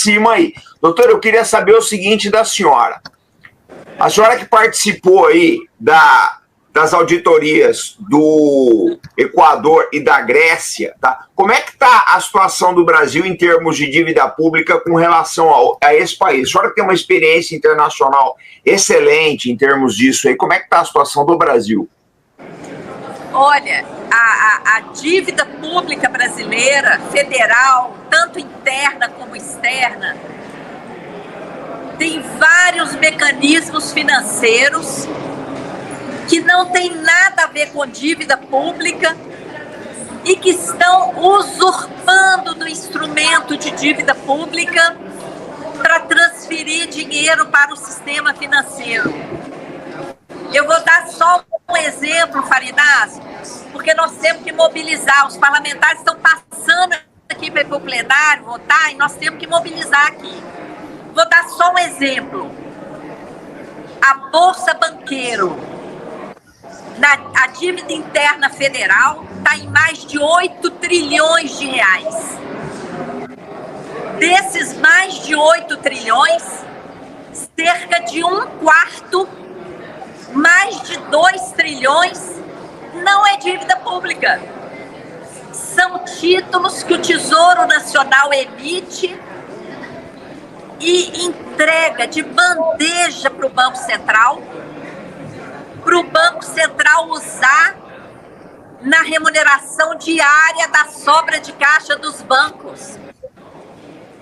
cima aí. Doutor, eu queria saber o seguinte da senhora. A senhora que participou aí das auditorias do Equador e da Grécia, tá? Como é que está a situação do Brasil em termos de dívida pública com relação a esse país? A senhora que tem uma experiência internacional excelente em termos disso aí, como é que está a situação do Brasil? Olha, a dívida pública brasileira, federal, tanto interna como externa, tem vários mecanismos financeiros que não tem nada a ver com dívida pública e que estão usurpando do instrumento de dívida pública para transferir dinheiro para o sistema financeiro. Eu vou dar só um exemplo, Farinazzo, porque nós temos que mobilizar. Os parlamentares estão passando aqui para o plenário votar e nós temos que mobilizar aqui. Vou dar só um exemplo. A Bolsa Banqueiro, a dívida interna federal está em mais de 8 trilhões de reais. Desses mais de 8 trilhões, cerca de um quarto, mais de 2 trilhões, não é dívida pública. São títulos que o Tesouro Nacional emite e entrega de bandeja para o Banco Central usar na remuneração diária da sobra de caixa dos bancos.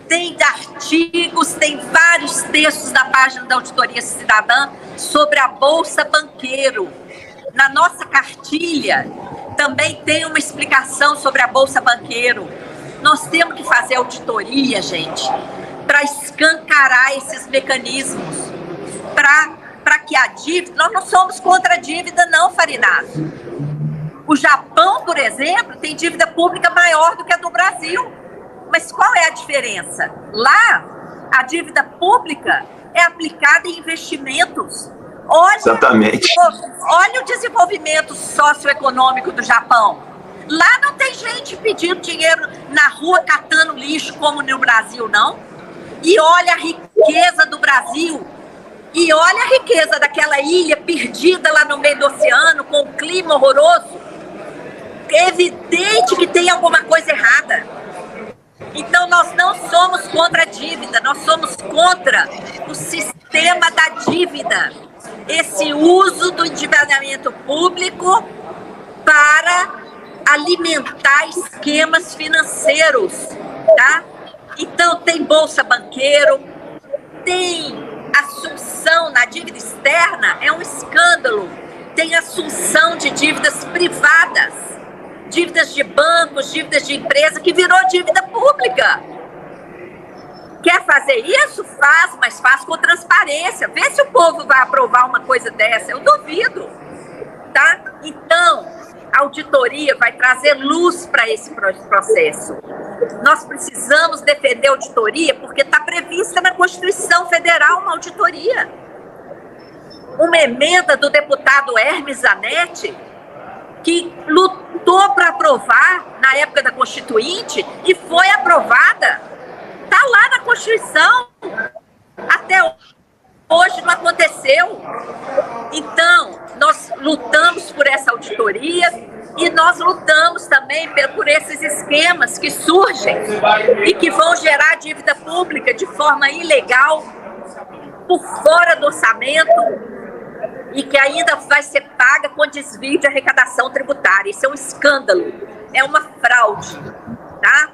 Tem artigos, tem vários textos na página da Auditoria Cidadã sobre a Bolsa Banqueiro. Na nossa cartilha também tem uma explicação sobre a Bolsa Banqueiro. Nós temos que fazer auditoria, gente, para escancarar esses mecanismos, para que a dívida... Nós não somos contra a dívida, não, Farinazzo. O Japão, por exemplo, tem dívida pública maior do que a do Brasil. Mas qual é a diferença? Lá, a dívida pública é aplicada em investimentos. Exatamente. Olha o desenvolvimento socioeconômico do Japão. Lá não tem gente pedindo dinheiro na rua, catando lixo, como no Brasil, não. E olha a riqueza do Brasil. E olha a riqueza daquela ilha perdida lá no meio do oceano, com um clima horroroso. É evidente que tem alguma coisa errada. Então, nós não somos contra a dívida, nós somos contra o sistema da dívida. Esse uso do endividamento público para alimentar esquemas financeiros, tá? Então, tem Bolsa Banqueiro, tem assunção na dívida externa, é um escândalo. Tem assunção de dívidas privadas, dívidas de bancos, dívidas de empresa, que virou dívida pública. Quer fazer isso? Faz, mas faz com transparência. Vê se o povo vai aprovar uma coisa dessa. Eu duvido, tá? Então, a auditoria vai trazer luz para esse processo. Nós precisamos defender a auditoria porque está prevista na Constituição Federal uma auditoria. Uma emenda do deputado Hermes Zanetti, que lutou para aprovar na época da Constituinte e foi aprovada. Está lá na Constituição. Até hoje não aconteceu. Então, nós lutamos por essa auditoria e nós lutamos também por esses esquemas que surgem e que vão gerar dívida pública de forma ilegal, por fora do orçamento, e que ainda vai ser paga com desvio de arrecadação tributária. Isso é um escândalo, é uma fraude, tá?